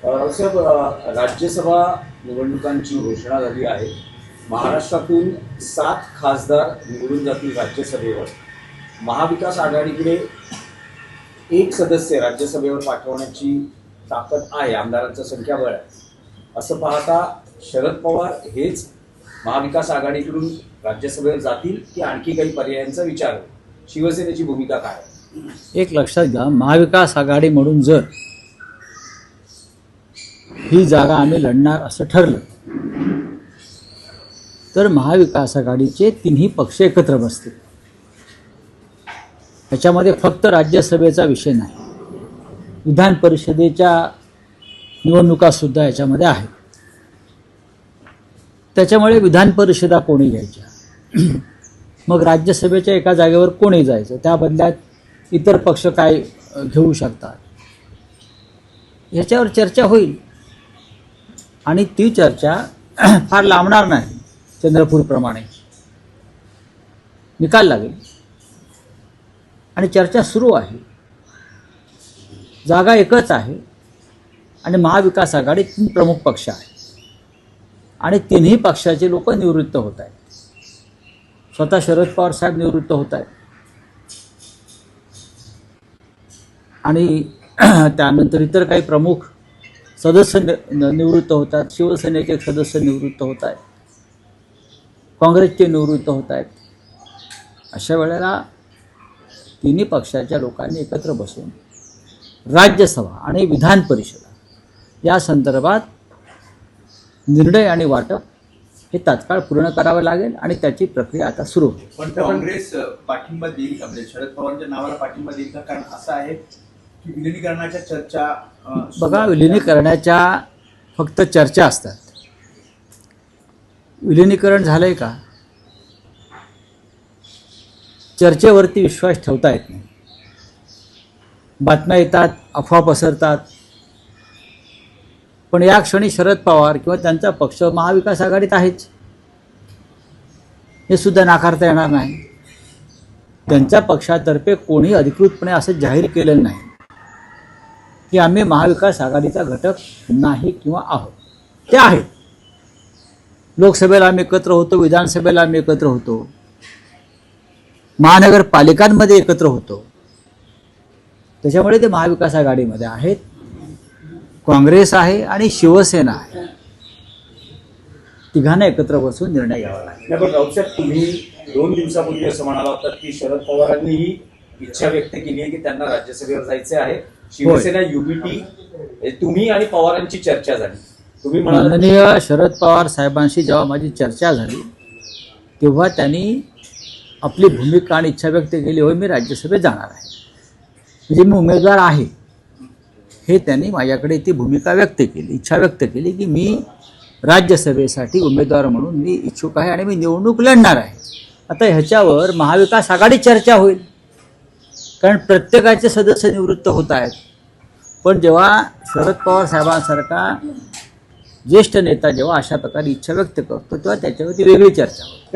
साहेब, राज्यसभा निवडणुकांची घोषणा झाली आहे. महाराष्ट्रातून 7 खासदार निवडून जातील राज्यसभेवर. महाविकास आघाडीकडे एक सदस्य राज्यसभेवर पाठवण्याची ताकद आहे, आमदारांचं संख्याबळ आहे. असं पाहता शरद पवार हेच महाविकास आघाडीकडून राज्यसभेवर जातील की आणखी काही पर्यायांचा विचार होईल? शिवसेनेची भूमिका काय? एक लक्षात घ्या, महाविकास आघाडी म्हणून जर ही जागा आम्ही लढणार असं ठरलं तर महाविकास आघाडीचे तिन्ही पक्ष एकत्र बसतील. याच्यामध्ये फक्त राज्यसभेचा विषय नाही, विधान परिषदेच्या निवडणुकासुद्धा याच्यामध्ये आहेत. त्याच्यामुळे विधान परिषदा कोणी घ्यायच्या, मग राज्यसभेच्या एका जागेवर कोणी जायचं, त्या बदल्यात इतर पक्ष काय घेऊ शकतात, याच्यावर चर्चा होईल. आणि ती चर्चा फार लांबणार नाही. चंद्रपूरप्रमाणे निकाल लागेल आणि चर्चा सुरू आहे. जागा एकच आहे आणि महाविकास आघाडी 3 प्रमुख पक्ष आहे आणि तिन्ही पक्षाचे लोक निवृत्त होत आहेत. स्वतः शरद पवार साहेब निवृत्त होत आहेत आणि त्यानंतर इतर काही प्रमुख सदस्य निवृत्त होतात. शिवसेनेचे एक सदस्य निवृत्त होत आहेत, काँग्रेसचे निवृत्त होत आहेत. अशा वेळेला तिन्ही पक्षाच्या लोकांनी एकत्र बसून राज्यसभा आणि विधान परिषदा या संदर्भात निर्णय आणि वाटप हे तात्काळ पूर्ण करावं लागेल आणि त्याची प्रक्रिया आता सुरू होईल. पण काँग्रेस पाठिंबा देईल का? म्हणजे शरद पवारांच्या नावाला पाठिंबा देईल का? कारण असं आहे की विलिनीकरणाच्या चर्चा बघा, विलिनीकरणाच्या फक्त चर्चा असतात. विलिनीकरण झालंय का? चर्चेवरती विश्वास ठेवता येत नाही. बातम्या येतात, अफवा पसरतात, पण या क्षणी शरद पवार किंवा त्यांचा पक्ष महाविकास आघाडीत आहेच, हे सुद्धा नाकारता येणार नाही. त्यांच्या पक्षातर्फे कोणी अधिकृतपणे असं जाहीर केलेलं नाही की आम्ही महाविकास आघाडीचा घटक नाही किंवा आहोत. ते आहेत. लोकसभेला आम्ही एकत्र होतो, विधानसभेला आम्ही एकत्र होतो, महानगरपालिकांमध्ये एकत्र होतो. त्याच्यामुळे ते महाविकास आघाडीमध्ये आहेत. काँग्रेस आहे आणि शिवसेना आहे. तिघांना एकत्र बसून निर्णय घ्यावा लागेल. पण राऊतसाहेब, तुम्ही 2 दिवसापूर्वी असं म्हणाला होता की शरद पवारांनी ही इच्छा व्यक्त केली आहे की त्यांना राज्यसभेवर जायचे आहे. शिवसेना युबीटी, तुम्ही आणि पवारांची चर्चा झाली. तुम्ही म्हणाला माननीय शरद पवार साहेबांशी जेव्हा माझी चर्चा झाली तेव्हा त्यांनी आपली भूमिका आणि इच्छा व्यक्त केली, होय मी राज्यसभेत जाणार आहे, म्हणजे मी उमेदवार आहे, हे त्यांनी माझ्याकडे ती भूमिका व्यक्त केली, इच्छा व्यक्त केली की मी राज्यसभेसाठी उमेदवार म्हणून मी इच्छुक आहे आणि मी निवडणूक लढणार आहे. आता ह्याच्यावर महाविकास आघाडी चर्चा होईल, कारण प्रत्येकाचे सदस्य निवृत्त होत आहेत. पण जेव्हा शरद पवार साहेबांसारखा ज्येष्ठ नेता जेव्हा अशा प्रकारे इच्छा व्यक्त करतो तेव्हा त्याच्यावरती वेगळी चर्चा होते.